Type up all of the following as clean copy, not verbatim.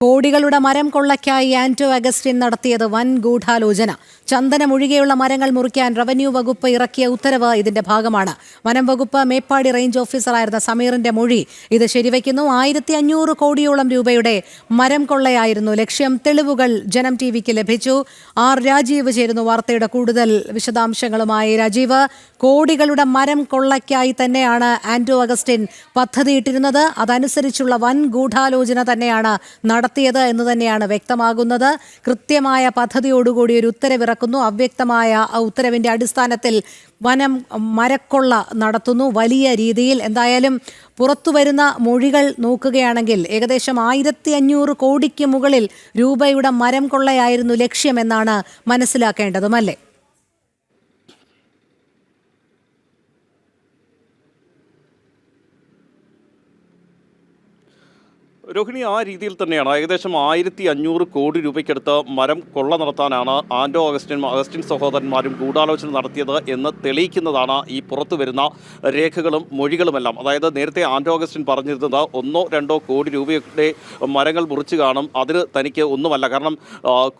കോടികളുടെ മരം കൊള്ളയ്ക്കായി ആന്റോ അഗസ്റ്റിൻ നടത്തിയത് വൻ ഗൂഢാലോചന. ചന്ദനമൊഴികെയുള്ള മരങ്ങൾ മുറിക്കാൻ റവന്യൂ വകുപ്പ് ഇറക്കിയ ഉത്തരവ് ഇതിന്റെ ഭാഗമാണ്. വനം വകുപ്പ് മേപ്പാടി റേഞ്ച് ഓഫീസറായിരുന്ന സമീറിന്റെ മൊഴി ഇത് ശരിവയ്ക്കുന്നു. 1500 കോടിയോളം രൂപയുടെ മരം കൊള്ളയായിരുന്നു ലക്ഷ്യം. തെളിവുകൾ ജനം ടിവിക്ക് ലഭിച്ചു. ആർ രാജീവ് ചേരുന്നു വാർത്തയുടെ കൂടുതൽ വിശദാംശങ്ങളുമായി. രാജീവ്, കോടികളുടെ മരം കൊള്ളയ്ക്കായി തന്നെയാണ് ആന്റോ അഗസ്റ്റിൻ പദ്ധതിയിട്ടിരുന്നത്. അതനുസരിച്ചുള്ള വൻ ഗൂഢാലോചന തന്നെയാണ് നടത്തിയത് എന്ന് തന്നെയാണ് വ്യക്തമാകുന്നത്. കൃത്യമായ പദ്ധതിയോടുകൂടി ഒരു ഉത്തരവിറക്കുന്നു. അവ്യക്തമായ ഉത്തരവിന്റെ അടിസ്ഥാനത്തിൽ മരക്കൊള്ള നടത്തുന്നു വലിയ രീതിയിൽ. എന്തായാലും പുറത്തുവരുന്ന മൊഴികൾ നോക്കുകയാണെങ്കിൽ ഏകദേശം 1500 കോടിക്ക് മുകളിൽ രൂപയുടെ മരം കൊള്ളയായിരുന്നു ലക്ഷ്യമെന്നാണ് മനസ്സിലാക്കേണ്ടതും, അല്ലേ? രോഹിണി, ആ രീതിയിൽ തന്നെയാണ്. ഏകദേശം 1500 കോടി രൂപയ്ക്കടുത്ത് മരം കൊള്ള നടത്താനാണ് ആന്റോ അഗസ്റ്റിൻ സഹോദരന്മാരും ഗൂഢാലോചന നടത്തിയത് എന്ന് തെളിയിക്കുന്നതാണ് ഈ പുറത്തു വരുന്ന രേഖകളും മൊഴികളുമെല്ലാം. അതായത് നേരത്തെ ആന്റോ അഗസ്റ്റിൻ പറഞ്ഞിരുന്നത് 1-2 കോടി രൂപയുടെ മരങ്ങൾ മുറിച്ചു കാണും, അതിന് തനിക്ക് ഒന്നുമല്ല, കാരണം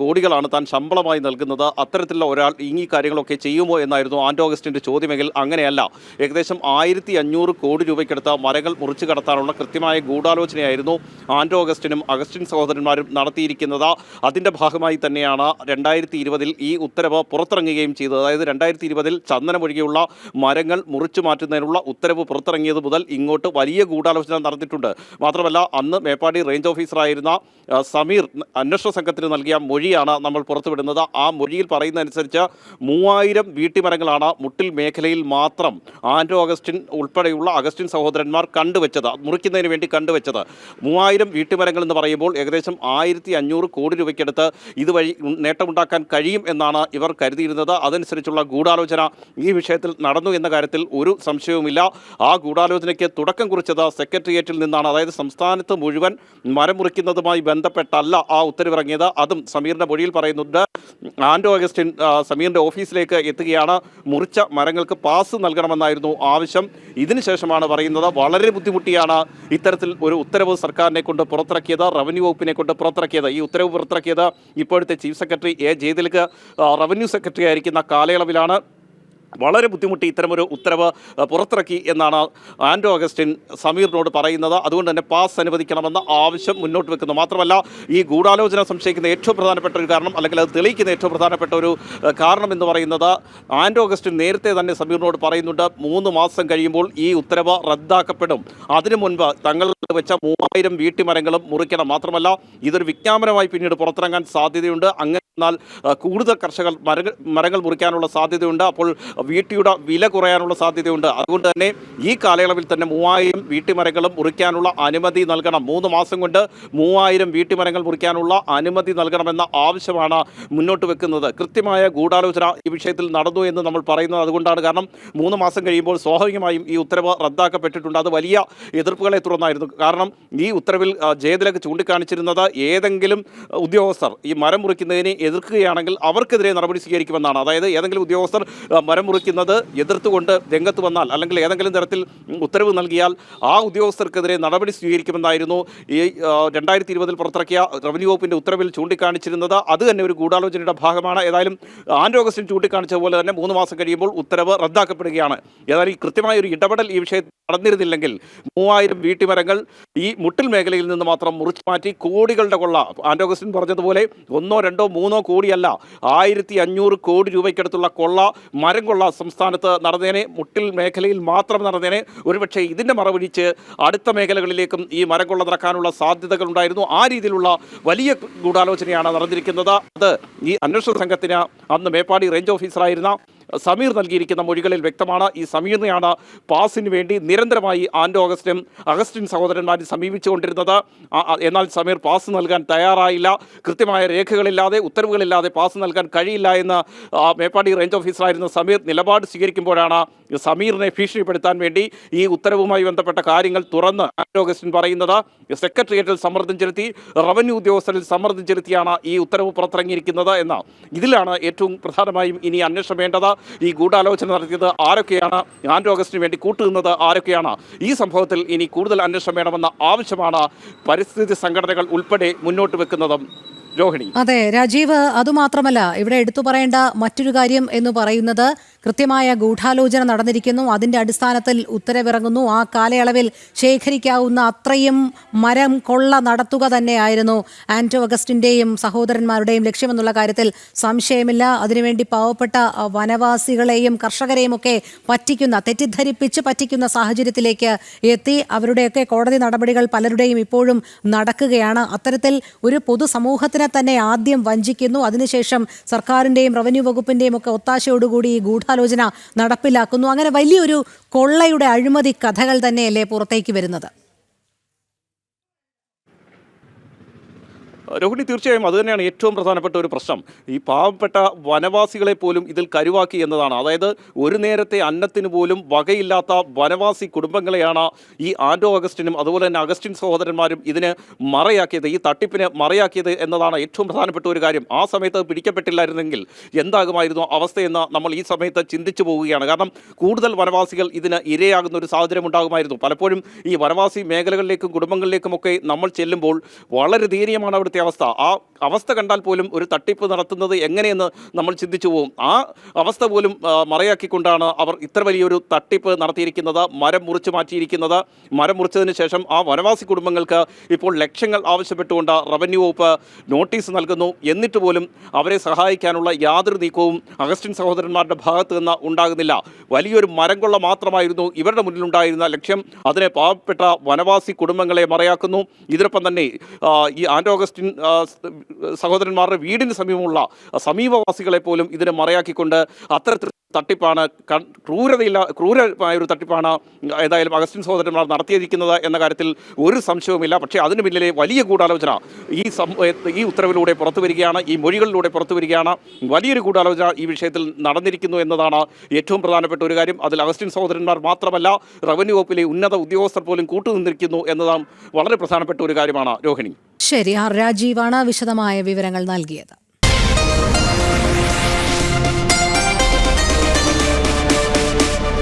കോടികളാണ് താൻ ശമ്പളമായി നൽകുന്നത്, അത്തരത്തിലുള്ള ഒരാൾ ഈ കാര്യങ്ങളൊക്കെ ചെയ്യുമോ എന്നായിരുന്നു ആന്റോ അഗസ്റ്റിൻ്റെ ചോദ്യമെങ്കിൽ അങ്ങനെയല്ല. ഏകദേശം 1500 കോടി രൂപയ്ക്കടുത്ത് മരങ്ങൾ മുറിച്ചു കടത്താനുള്ള കൃത്യമായ ഗൂഢാലോചനയായിരുന്നു ആന്റോ അഗസ്റ്റിൻ സഹോദരന്മാരും നടത്തിയിരിക്കുന്നത്. അതിൻ്റെ ഭാഗമായി തന്നെയാണ് 2020 ഈ ഉത്തരവ് പുറത്തിറങ്ങുകയും ചെയ്തത്. അതായത് 2020 ചന്ദനമൊഴികെയുള്ള മരങ്ങൾ മുറിച്ചു മാറ്റുന്നതിനുള്ള ഉത്തരവ് പുറത്തിറങ്ങിയത് മുതൽ ഇങ്ങോട്ട് വലിയ ഗൂഢാലോചന നടന്നിട്ടുണ്ട്. മാത്രമല്ല, അന്ന് മേപ്പാടി റേഞ്ച് ഓഫീസറായിരുന്ന സമീർ അന്വേഷണ സംഘത്തിന് നൽകിയ മൊഴിയാണ് നമ്മൾ പുറത്തുവിടുന്നത്. ആ മൊഴിയിൽ പറയുന്നതനുസരിച്ച് 3000 വീട്ടിമരങ്ങളാണ് മുട്ടിൽ മേഖലയിൽ മാത്രം ആന്റോ അഗസ്റ്റിൻ ഉൾപ്പെടെയുള്ള അഗസ്റ്റിൻ സഹോദരന്മാർ കണ്ടുവച്ചത്, മുറിക്കുന്നതിന് വേണ്ടി കണ്ടുവച്ചത്. 3000 വീട്ടുമരങ്ങൾ എന്ന് പറയുമ്പോൾ ഏകദേശം 1500 കോടി രൂപയ്ക്കടുത്ത് ഇതുവഴി നേട്ടമുണ്ടാക്കാൻ കഴിയും എന്നാണ് ഇവർ കരുതിയിരുന്നത്. അതനുസരിച്ചുള്ള ഗൂഢാലോചന ഈ വിഷയത്തിൽ നടന്നു എന്ന കാര്യത്തിൽ ഒരു സംശയവുമില്ല. ആ ഗൂഢാലോചനയ്ക്ക് തുടക്കം കുറിച്ചത് സെക്രട്ടേറിയറ്റിൽ നിന്നാണ്. അതായത് സംസ്ഥാനത്ത് മുഴുവൻ മരം മുറിക്കുന്നതുമായി ബന്ധപ്പെട്ടല്ല ആ ഉത്തരവിറങ്ങിയത്. അതും സമീറിൻ്റെ മൊഴിയിൽ പറയുന്നുണ്ട്. ആന്റോ അഗസ്റ്റിൻ സമീറിൻ്റെ ഓഫീസിലേക്ക് എത്തുകയാണ്. മുറിച്ച മരങ്ങൾക്ക് പാസ് നൽകണമെന്നായിരുന്നു ആവശ്യം. ഇതിനുശേഷമാണ് പറയുന്നത് വളരെ ബുദ്ധിമുട്ടിയാണ് ഇത്തരത്തിൽ ഒരു ഉത്തരവ് സർക്കാരിനെ കൊണ്ട് പുറത്തിറക്കിയത്, റവന്യൂ വകുപ്പിനെ കൊണ്ട് പുറത്തിറക്കിയത്. ഈ ഉത്തരവ് പുറത്തിറക്കിയത് ഇപ്പോഴത്തെ chief secretary A Jayathilak revenue secretary ആയിരിക്കുന്ന കാലയളവിലാണ്. വളരെ ബുദ്ധിമുട്ടി ഇത്തരമൊരു ഉത്തരവ് പുറത്തിറക്കി എന്നാണ് ആന്റോ അഗസ്റ്റിൻ സമീറിനോട് പറയുന്നത്. അതുകൊണ്ട് തന്നെ പാസ് അനുവദിക്കണമെന്ന ആവശ്യം മുന്നോട്ട് വെക്കുന്നു. മാത്രമല്ല, ഈ ഗൂഢാലോചന സംശയിക്കുന്ന ഏറ്റവും പ്രധാനപ്പെട്ട ഒരു കാരണം, അല്ലെങ്കിൽ അത് തെളിയിക്കുന്ന ഏറ്റവും പ്രധാനപ്പെട്ട ഒരു കാരണം എന്ന് പറയുന്നത്, ആന്റോ അഗസ്റ്റിൻ നേരത്തെ തന്നെ സമീറിനോട് പറയുന്നുണ്ട് 3 മാസം കഴിയുമ്പോൾ ഈ ഉത്തരവ് റദ്ദാക്കപ്പെടും, അതിനു മുൻപ് തങ്ങൾ വെച്ച 3000 വീട്ടുമരങ്ങളും മുറിക്കണം. മാത്രമല്ല, ഇതൊരു വിജ്ഞാപനമായി പിന്നീട് പുറത്തിറങ്ങാൻ സാധ്യതയുണ്ട്. അങ്ങനെ എന്നാൽ കൂടുതൽ കർഷകർ മരങ്ങൾ മുറിക്കാനുള്ള സാധ്യതയുണ്ട്. അപ്പോൾ വീട്ടിയുടെ വില കുറയാനുള്ള സാധ്യതയുണ്ട്. അതുകൊണ്ട് തന്നെ ഈ കാലയളവിൽ തന്നെ 3000 വീട്ടുമരങ്ങളും മുറിക്കാനുള്ള അനുമതി നൽകണം. 3 മാസം കൊണ്ട് 3000 വീട്ടുമരങ്ങൾ മുറിക്കാനുള്ള അനുമതി നൽകണമെന്ന ആവശ്യമാണ് മുന്നോട്ട് വെക്കുന്നത്. കൃത്യമായ ഗൂഢാലോചന ഈ വിഷയത്തിൽ നടന്നു എന്ന് നമ്മൾ പറയുന്നത് അതുകൊണ്ടാണ്. കാരണം 3 മാസം കഴിയുമ്പോൾ സ്വാഭാവികമായും ഈ ഉത്തരവ് റദ്ദാക്കപ്പെട്ടിട്ടുണ്ട്. അത് വലിയ എതിർപ്പുകളെ തുടർന്നായിരുന്നു. കാരണം ഈ ഉത്തരവിൽ ജയതിലക് ചൂണ്ടിക്കാണിച്ചിരുന്നത് ഏതെങ്കിലും ഉദ്യോഗസ്ഥർ ഈ മരം മുറിക്കുന്നതിനെ എതിർക്കുകയാണെങ്കിൽ അവർക്കെതിരെ നടപടി സ്വീകരിക്കുമെന്നാണ്. അതായത് ഏതെങ്കിലും ഉദ്യോഗസ്ഥർ മരം മുറിക്കുന്നത് എതിർത്തുകൊണ്ട് രംഗത്ത് വന്നാൽ, അല്ലെങ്കിൽ ഏതെങ്കിലും തരത്തിൽ ഉത്തരവ് നൽകിയാൽ ആ ഉദ്യോഗസ്ഥർക്കെതിരെ നടപടി സ്വീകരിക്കുമെന്നായിരുന്നു ഈ 2020 പുറത്തിറക്കിയ റവന്യൂ വകുപ്പിൻ്റെ ഉത്തരവിൽ ചൂണ്ടിക്കാണിച്ചിരുന്നത്. അത് തന്നെ ഒരു ഗൂഢാലോചനയുടെ ഭാഗമാണ്. ഏതായാലും ആന്റോ അഗസ്റ്റിൻ ചൂണ്ടിക്കാണിച്ച പോലെ തന്നെ 3 മാസം കഴിയുമ്പോൾ ഉത്തരവ് റദ്ദാക്കപ്പെടുകയാണ്. ഏതായാലും ഈ കൃത്യമായ ഒരു ഇടപെടൽ ഈ വിഷയത്തിൽ നടന്നിരുന്നില്ലെങ്കിൽ 3000 വീട്ടുമരങ്ങൾ ഈ മുട്ടിൽ മേഖലയിൽ നിന്ന് മാത്രം മുറിച്ചു മാറ്റി കോടികളുടെ കൊള്ള, ആന്റോ അഗസ്റ്റിൻ പറഞ്ഞതുപോലെ 1-2-3 കോടിയല്ല, 1500 കോടി രൂപയ്ക്കടുത്തുള്ള കൊള്ള, മരം കൊള്ള സംസ്ഥാനത്ത് നടന്നേനെ. മുട്ടിൽ മേഖലയിൽ മാത്രം നടന്നേനെ. ഒരുപക്ഷെ ഇതിൻ്റെ മറപിടിച്ച് അടുത്ത മേഖലകളിലേക്കും ഈ മരം കൊള്ള നടക്കാനുള്ള സാധ്യതകൾ ഉണ്ടായിരുന്നു. ആ രീതിയിലുള്ള വലിയ ഗൂഢാലോചനയാണ് നടന്നിരിക്കുന്നത്. അത് ഈ അന്വേഷണ സംഘത്തിന് അന്ന് മേപ്പാടി റേഞ്ച് ഓഫീസറായിരുന്ന സമീർ നൽകിയിരിക്കുന്ന മൊഴികളിൽ വ്യക്തമാണ്. ഈ സമീറിനെയാണ് പാസിന് വേണ്ടി നിരന്തരമായി ആന്റോ അഗസ്റ്റിൻ സഹോദരന്മാരെ സമീപിച്ചുകൊണ്ടിരുന്നത്. എന്നാൽ സമീർ പാസ് നൽകാൻ തയ്യാറായില്ല. കൃത്യമായ രേഖകളില്ലാതെ, ഉത്തരവുകളില്ലാതെ പാസ് നൽകാൻ കഴിയില്ല എന്ന് മേപ്പാടി റേഞ്ച് ഓഫീസറായിരുന്ന സമീർ നിലപാട് സ്വീകരിക്കുമ്പോഴാണ് സമീറിനെ ഭീഷണിപ്പെടുത്താൻ വേണ്ടി ഈ ഉത്തരവുമായി ബന്ധപ്പെട്ട കാര്യങ്ങൾ തുറന്ന് ആന്റോ അഗസ്റ്റിൻ പറയുന്നത്. സെക്രട്ടേറിയറ്റിൽ സമ്മർദ്ദം ചെലുത്തി, റവന്യൂ ഉദ്യോഗസ്ഥരിൽ സമ്മർദ്ദം ചെലുത്തിയാണ് ഈ ഉത്തരവ് പുറത്തിറങ്ങിയിരിക്കുന്നത് എന്ന്. ഇതിലാണ് ഏറ്റവും പ്രധാനമായും ഇനി അന്വേഷണം വേണ്ടത്. ഈ ഗൂഢാലോചന നടത്തിയത് ആരൊക്കെയാണ്, ആൻഡോ അഗസ്റ്റിന് വേണ്ടി കൂട്ടുനിന്നത് ആരൊക്കെയാണ്, ഈ സംഭവത്തിൽ ഇനി കൂടുതൽ അന്വേഷണം വേണമെന്ന ആവശ്യമാണ് പരിസ്ഥിതി സംഘടനകൾ ഉൾപ്പെടെ മുന്നോട്ട് വെക്കുന്നതും. രോഹിണി. അതെ രാജീവ്, അതുമാത്രമല്ല ഇവിടെ എടുത്തു പറയേണ്ട മറ്റൊരു കാര്യം എന്ന് പറയുന്നത് കൃത്യമായ ഗൂഢാലോചന നടന്നിരിക്കുന്നു. അതിന്റെ അടിസ്ഥാനത്തിൽ ഉത്തരവിറങ്ങുന്നു. ആ കാലയളവിൽ ശേഖരിക്കാവുന്ന അത്രയും മരം കൊള്ള നടത്തുക തന്നെയായിരുന്നു ആന്റോ അഗസ്റ്റിന്റെയും സഹോദരന്മാരുടെയും ലക്ഷ്യമെന്നുള്ള കാര്യത്തിൽ സംശയമില്ല. അതിനുവേണ്ടി പാവപ്പെട്ട വനവാസികളെയും കർഷകരെയും ഒക്കെ തെറ്റിദ്ധരിപ്പിച്ച് പറ്റിക്കുന്ന സാഹചര്യത്തിലേക്ക് എത്തി. അവരുടെയൊക്കെ കോടതി നടപടികൾ പലരുടെയും ഇപ്പോഴും നടക്കുകയാണ്. അത്തരത്തിൽ ഒരു പൊതുസമൂഹത്തിന് തന്നെ ആദ്യം വഞ്ചിക്കുന്നു. അതിനുശേഷം സർക്കാരിന്റെയും റവന്യൂ വകുപ്പിന്റെയും ഒക്കെ ഒത്താശയോടുകൂടി ഈ ഗൂഢാലോചന നടപ്പിലാക്കുന്നു. അങ്ങനെ വലിയൊരു കൊള്ളയുടെ അഴിമതി കഥകൾ തന്നെയല്ലേ പുറത്തേക്ക് വരുന്നത്? രോഹിണി, തീർച്ചയായും അതുതന്നെയാണ് ഏറ്റവും പ്രധാനപ്പെട്ട ഒരു പ്രശ്നം. ഈ പാവപ്പെട്ട വനവാസികളെ പോലും ഇതിൽ കരുവാക്കി എന്നതാണ്. അതായത് ഒരു നേരത്തെ അന്നത്തിന് പോലും വകയില്ലാത്ത വനവാസി കുടുംബങ്ങളെയാണ് ഈ ആൻഡോ അഗസ്റ്റിനും അതുപോലെ തന്നെ അഗസ്റ്റിൻ സഹോദരന്മാരും ഇതിന് മറയാക്കിയത്, ഈ തട്ടിപ്പിന് മറയാക്കിയത് എന്നതാണ് ഏറ്റവും പ്രധാനപ്പെട്ട ഒരു കാര്യം. ആ സമയത്ത് പിടിക്കപ്പെട്ടില്ലായിരുന്നെങ്കിൽ എന്താകുമായിരുന്നു അവസ്ഥയെന്ന് നമ്മൾ ഈ സമയത്ത് ചിന്തിച്ചു പോവുകയാണ്. കാരണം കൂടുതൽ വനവാസികൾ ഇതിന് ഇരയാകുന്ന ഒരു സാഹചര്യം ഉണ്ടാകുമായിരുന്നു. പലപ്പോഴും ഈ വനവാസി മേഖലകളിലേക്കും കുടുംബങ്ങളിലേക്കുമൊക്കെ നമ്മൾ ചെല്ലുമ്പോൾ വളരെ ദയനീയമാണ് അവിടുത്തെ അവസ്ഥ. ആ അവസ്ഥ കണ്ടാൽ പോലും ഒരു തട്ടിപ്പ് നടത്തുന്നത് എങ്ങനെയെന്ന് നമ്മൾ ചിന്തിച്ചു പോകും. ആ അവസ്ഥ പോലും മറയാക്കിക്കൊണ്ടാണ് അവർ ഇത്ര വലിയൊരു തട്ടിപ്പ് നടത്തിയിരിക്കുന്നത്, മരം മുറിച്ച് മാറ്റിയിരിക്കുന്നത്. മരം മുറിച്ചതിന് ശേഷം ആ വനവാസി കുടുംബങ്ങൾക്ക് ഇപ്പോൾ ലക്ഷങ്ങൾ ആവശ്യപ്പെട്ടുകൊണ്ട് റവന്യൂ വകുപ്പ് നോട്ടീസ് നൽകുന്നു. എന്നിട്ട് പോലും അവരെ സഹായിക്കാനുള്ള യാതൊരു നീക്കവും അഗസ്റ്റിൻ സഹോദരന്മാരുടെ ഭാഗത്ത് നിന്ന് ഉണ്ടാകുന്നില്ല. വലിയൊരു മരം കൊള്ള മാത്രമായിരുന്നു ഇവരുടെ മുന്നിലുണ്ടായിരുന്ന ലക്ഷ്യം. അതിനെ പാവപ്പെട്ട വനവാസി കുടുംബങ്ങളെ മറയാക്കുന്നു. ഇതിനൊപ്പം തന്നെ ഈ ആൻഡോ അഗസ്റ്റിൻ സഹോദരന്മാരുടെ വീടിന് സമീപമുള്ള സമീപവാസികളെ പോലും ഇതിനെ മറയാക്കിക്കൊണ്ട് അത്തരത്തിൽ തട്ടിപ്പാണ്, ക്രൂരമായ ഒരു തട്ടിപ്പാണ് ഏതായാലും അഗസ്റ്റിൻ സഹോദരന്മാർ നടത്തിയിരിക്കുന്നത് എന്ന കാര്യത്തിൽ ഒരു സംശയവുമില്ല. പക്ഷേ അതിന് പിന്നിലെ വലിയ ഗൂഢാലോചന ഈ ഉത്തരവിലൂടെ പുറത്തു വരികയാണ്, ഈ മൊഴികളിലൂടെ പുറത്തു വരികയാണ്. വലിയൊരു ഗൂഢാലോചന ഈ വിഷയത്തിൽ നടന്നിരിക്കുന്നു എന്നതാണ് ഏറ്റവും പ്രധാനപ്പെട്ട ഒരു കാര്യം. അതിൽ അഗസ്റ്റിൻ സഹോദരന്മാർ മാത്രമല്ല, റവന്യൂ വകുപ്പിലെ ഉന്നത ഉദ്യോഗസ്ഥർ പോലും കൂട്ടുനിന്നിരിക്കുന്നു എന്നതാണ് വളരെ പ്രധാനപ്പെട്ട ഒരു കാര്യമാണ്. രോഹിണി. ശരി, ആർ രാജീവാണ് വിശദമായ വിവരങ്ങൾ നൽകിയത്.